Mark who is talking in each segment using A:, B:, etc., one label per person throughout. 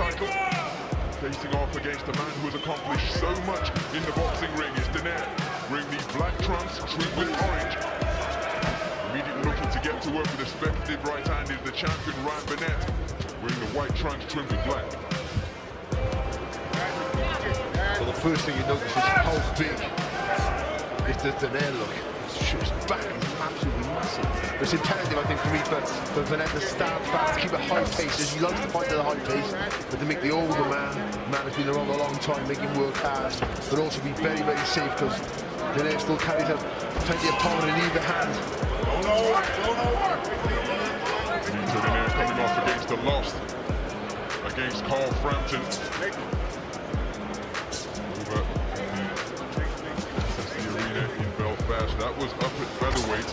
A: title. Facing off against a man who has accomplished so much in the boxing ring is Donaire. Wearing the black trunks trimmed with orange. Immediately looking to get to work with a speculative right hand is the champion Ryan Burnett. Wearing the white trunks trimmed with black.
B: Well, the first thing you notice is how big is the Donaire look. His back is absolutely massive. It's imperative, I think, for me for Burnett to stand fast, keep a high pace, as he likes to fight at a high pace, but to make the older man who's been around a long time, make him work hard, but also be very, very safe, because Donaire still carries plenty of power in either hand.
A: Nonito Donaire coming off against the loss against Carl Frampton. That was up at featherweight.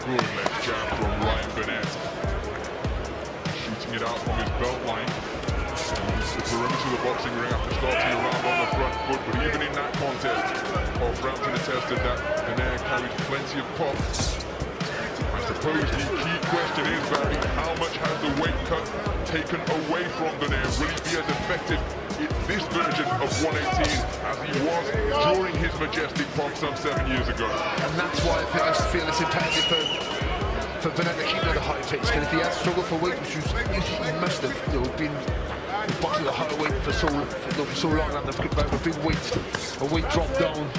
A: Good leg jab from Ryan Burnett. Shooting it out from his belt line. The perimeter of the boxing ring after starting around on the front foot, but even in that contest, Carl Frampton attested that Donaire carried plenty of pop. I suppose the key question is, Barry, how much has the weight cut taken away from Donaire? Will he be as effective in this version of 118 as he was during his majestic pop some 7 years ago?
B: And that's why I feel it's imperative for Burnett to keep at a high pace. And if he has struggled for weight, which he must have, been boxing at a higher weight for so long, and a big weight drop down,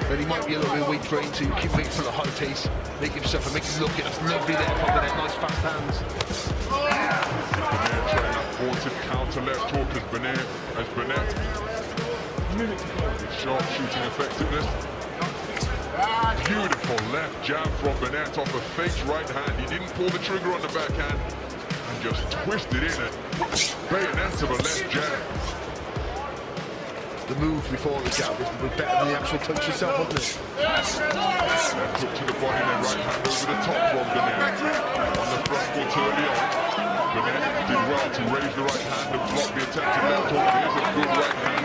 B: then he might be a little bit weight drained, to keep waiting for the high pace, make him suffer, make him look at us. Lovely there from Burnett, nice fast hands.
A: Burnett trying that haunted counter left hook as Burnett with sharp shooting effectiveness. Beautiful left jab from Burnett off a fake right hand. He didn't pull the trigger on the backhand and just twisted in a bayonet of a left jab.
B: The move before the jab was better than the actual touch itself, wasn't it?
A: Left hook to the body, then right hand over the top from Burnett. On the front foot early on. Burnett did well to raise the right hand and block the attempted left hook. There's a good right hand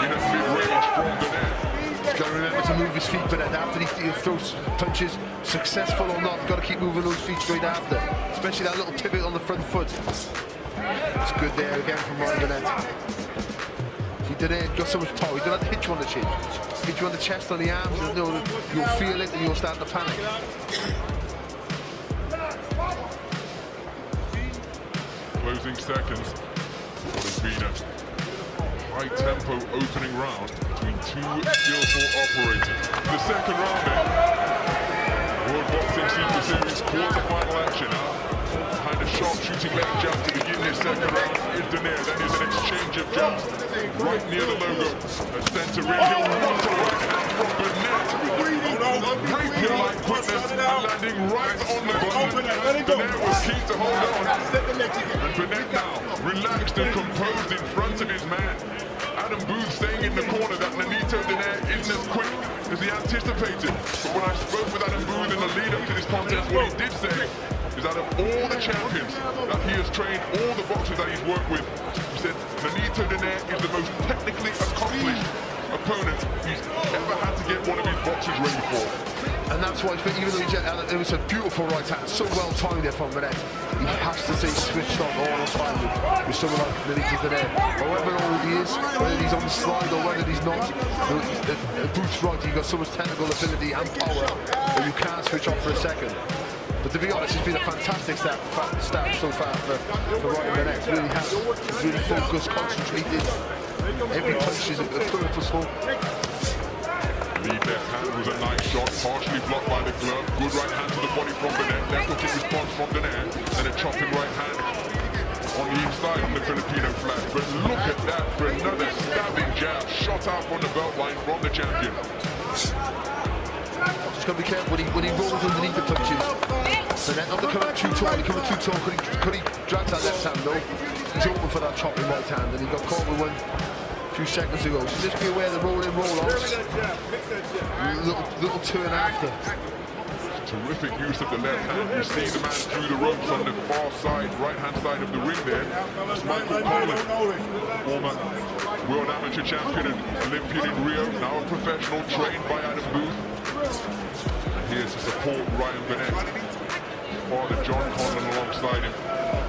A: in a mid-range from Burnett.
B: He's got to remember to move his feet, but after he throws punches, successful or not, he's got to keep moving those feet straight after. Especially that little pivot on the front foot. It's good there again from Ryan Burnett. He did got so much power. He don't have to hit you on the chin. Hit you on the chest, on the arms, and you'll feel it and you'll start to panic.
A: Closing seconds. What has been a high-tempo opening round between two skillful operators. The second round then. World Boxing Super Series quarter-final action now. Behind a sharp-shooting leg jab to begin this second round is Donaire. Then there's an exchange of jabs right near the logo. A center ring, he'll run to the right hand from Burnett. Rapier-like quickness and landing right on the button. Donaire was keen to hold on. And Burnett now relaxed and composed in front of his man. Adam Booth saying in the corner that Nonito Donaire isn't as quick as he anticipated. But when I spoke with Adam Booth in the lead-up to this contest, what he did say is out of all the champions that he has trained, all the boxers that he's worked with, he said Nonito Donaire is the most technically accomplished opponent he's ever had to get one of his boxers ready for.
B: And that's why, even though it was a beautiful right hand, so well timed there from Burnett, he has to stay switched on all the time with someone like Nonito Donaire. However old he is, whether he's on the slide or whether he's not, Booth's right, you've got so much technical ability and power that you can't switch on for a second. But to be honest, it's been a fantastic start so far for Ryan Burnett. It really has. He's really focused, concentrated. Every punch is purposeful.
A: Lead left hand was a nice shot, partially blocked by the glove. Good right hand to the body from Burnett. Left hook in response from Donaire. Then a chopping right hand on the inside of the Filipino flag. But look at that for another stabbing jab. Shot out from the belt line from the champion.
B: Just got to be careful when he rolls underneath the punches. Burnett not to come up too tall. He come up too tall. Could he drag that left hand though? He's open for that chopping right hand, and he got caught with one a few seconds ago. So just be aware of the roll-in, roll-outs. Little turn after.
A: Terrific use of the left hand. You see the man through the ropes on the far side, right-hand side of the ring there. That's Michael Collins, former world amateur champion and Olympian in Rio, now a professional, trained by Adam Booth. And here to support Ryan Burnett, father John Conlon alongside him.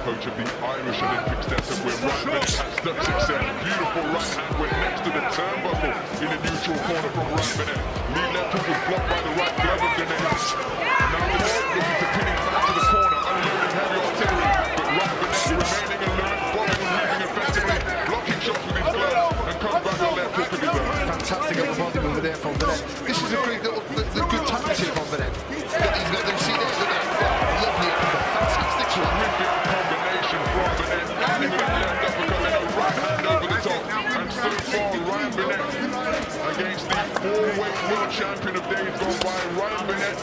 A: coach of the Irish Olympic setup, where Ryan Bennett has such success. Beautiful right hand went next to the turnbuckle in the neutral corner from Ryan Bennett. Lead left hook was blocked by the right glove of Donaire. And now Donaire looking to pin him back to the corner, unloading heavy artillery. But Ryan Bennett remaining alert, bobbing and weaving effectively, blocking shots with his gloves, and comes back to the left hook of his own.
B: Fantastic upper body move there from Bennett. This is a great little, the good tactics here from Bennett. He's got them see there, lovely, fantastic
A: terrific combination from Bennett, adding that left uppercut and a right hand over the top. And so far, Ryan Bennett against the four-weight world champion of days gone by, Ryan Bennett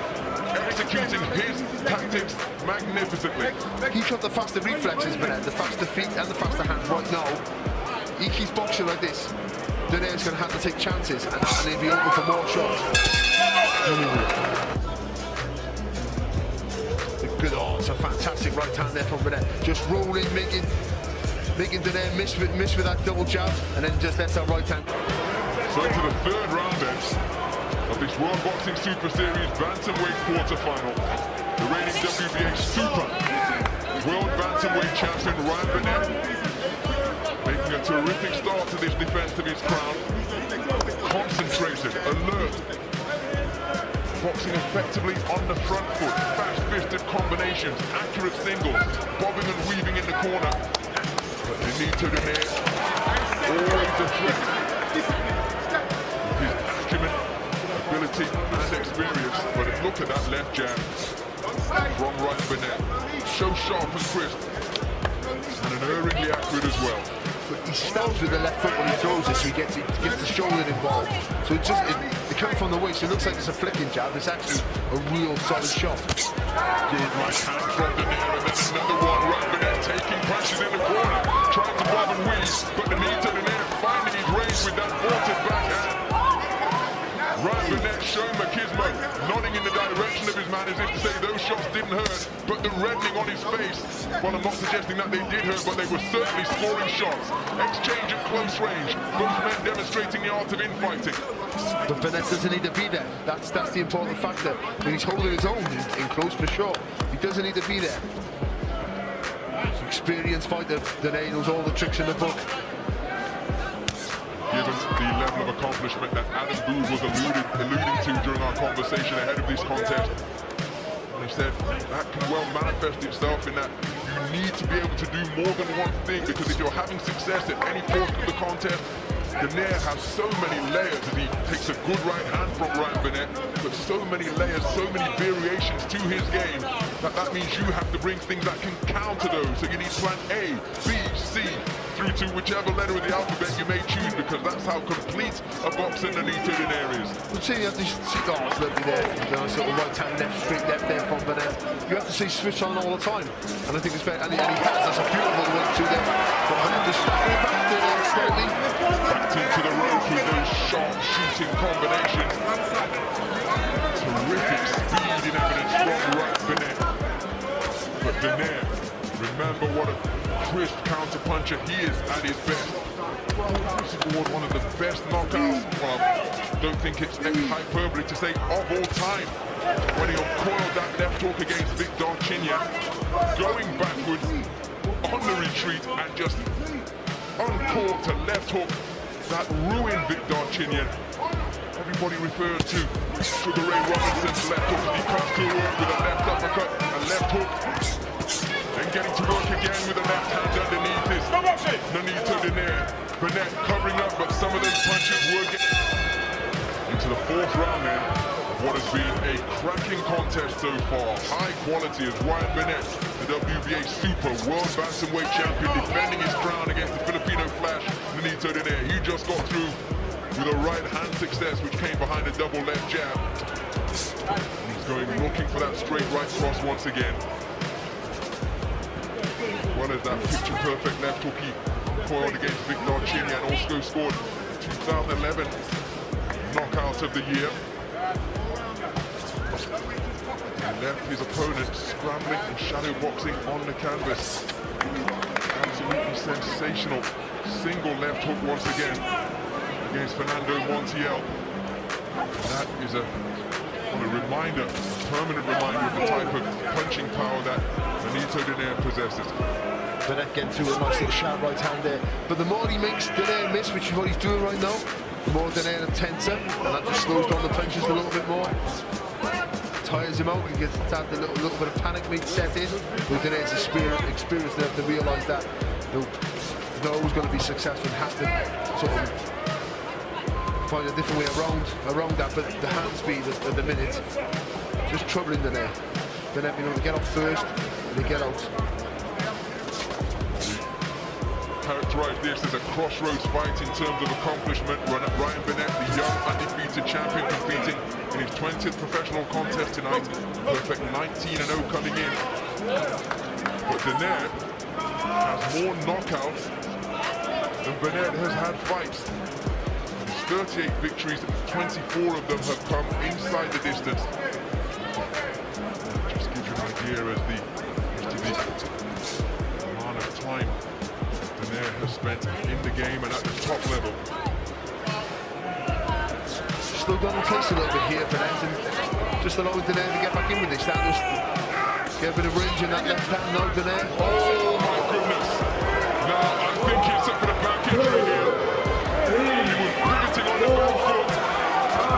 A: executing his tactics magnificently.
B: He's got the faster reflexes, Bennett, the faster feet and the faster hands right now. He keeps boxing like this. Donaire's going to have to take chances and he'll be open for more shots. Good, oh, it's a fantastic right hand there from Bennett. Just rolling, making Donaire miss with that double jab, and then just lets that right hand.
A: So into the third round then of this World Boxing Super Series Bantamweight quarterfinal. The reigning WBA Super World Bantamweight champion Ryan Bennett making a terrific start to this defense of his crown. Concentrated, alert, boxing effectively on the front foot, fast-fisted combinations, accurate singles, bobbing and weaving in the corner. But Nonito Donaire, always a threat. His acumen, ability and experience. But look at that left jab from Ryan Bennett. So sharp and crisp, and unerringly accurate as well.
B: But he stabs with the left foot when he throws it, so he gets the shoulder involved. So it comes from the waist. It looks like it's a flicking jab. It's actually a real solid shot.
A: Good right hand from Donaire, and then another one. Ryan Bennett taking punches in the corner, trying to bob and weave, but Nonito Donaire finding his range with that vaulted backhand. Ryan Bennett showing machismo, nodding in the direction of his man as if to say those shots didn't hurt, but the reddening on his face, well, I'm not suggesting that they did hurt, but they were certainly scoring shots. Exchange at close range, both men demonstrating the art of infighting.
B: But Bennett doesn't need to be there. That's the important factor. When he's holding his own in close for sure, he doesn't need to be there. Experienced fighter, Donaire knows all the tricks in the book.
A: Given the level of accomplishment that Adam Booth was alluding to during our conversation ahead of this contest, and he said that can well manifest itself in that you need to be able to do more than one thing, because if you're having success at any portion of the contest, Donaire has so many layers as he takes a good right hand from Ryan Bennett, but so many layers, so many variations to his game, that means you have to bring things that can counter those. So you need plan A, B, C, through to whichever letter of the alphabet you may choose, because that's how complete a boxer Nonito Donaire is.
B: But see, you have to see, oh, it's lovely there. Nice little right hand, left, straight left there from Bennett. You have to see switch on all the time, and I think it's fair. And he has. That's a beautiful 1-2 there. But Bennett just stepping back there slightly.
A: Back into the ropes with those sharp shooting combinations. Terrific speed in evidence from Ryan Bennett. But Donaire, remember what a crisp counter-puncher he is at his best. He scored one of the best knockouts, well, I don't think it's hyperbole to say, of all time, when he uncoiled that left hook against Victor Chinyan, going backwards on the retreat and just uncorked a left hook that ruined Victor Chinyan. Everybody refers to Sugar Ray Robinson's left hook as he comes to work with a left uppercut, a left hook, and getting to work again with a left hand underneath this. Nonito Donaire. Bennett covering up, but some of those punches were getting into the fourth round then. What has been a cracking contest so far. High quality as Ryan Bennett, the WBA Super World Bantamweight champion, defending his crown against the Filipino Flash, Nonito Donaire. He just got through with a right hand success, which came behind a double left jab. He's going looking for that straight right cross once again. Well as that picture-perfect left hook he coiled against Victor Chinyan, also scored 2011 knockout of the year. He left his opponent scrambling and shadow boxing on the canvas. Absolutely sensational single left hook once again against Fernando Montiel. That is a reminder, permanent reminder of the type of punching power that Nonito Donaire possesses.
B: Burnett getting through a nice little sharp right hand there. But the more he makes Donaire miss, which is what he's doing right now, the more Donaire tenser, and that just slows down the punches a little bit more. Tires him out, he gets to have a little bit of panic mid set in. But Donaire's experience enough to realise that he's always going to be successful and has to sort of find a different way around that. But the hand speed at the minute just troubling Donaire. Burnett being able to get off first and then get out.
A: Characterize this as a crossroads fight in terms of accomplishment. Ryan Burnett, the young undefeated champion, competing in his 20th professional contest tonight. Perfect 19-0 coming in. But Donaire has more knockouts than Burnett has had fights. In his 38 victories, 24 of them have come inside the distance. Just gives you an idea as the amount of time Donaire has spent in the game and at the top level.
B: Slow down the pace a little bit here, Burnett, and just allowing Donaire to get back in with this. That was get a bit of range in that left hand now, Donaire.
A: Oh my goodness! Now I think it's up for the back injury here. He was pivoting on the back foot.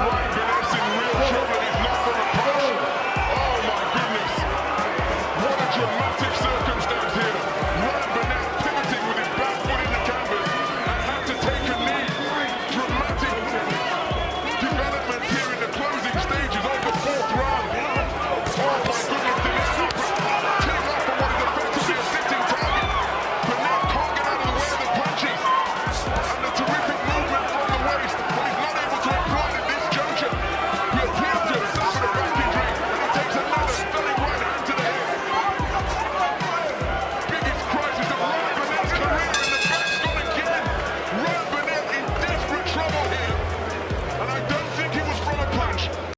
A: Ryan Burnett's in real trouble and he's not from a punch. Oh my goodness! What a dramatic circumstance here. Ryan Burnett pivoting with his back foot in the canvas and had to take a knee. Dramatic development here in the closing stages of the fourth round. Oh my goodness, Donaire teeing off for what is effectively a sitting target. Burnett can't get out of the way of the punches. And the terrific movement from the waist, but he's not able to employ it at this juncture. He appears to have suffered a back injury, and he takes another stunning right hand to the head. Biggest crisis of Ryan Burnett's career.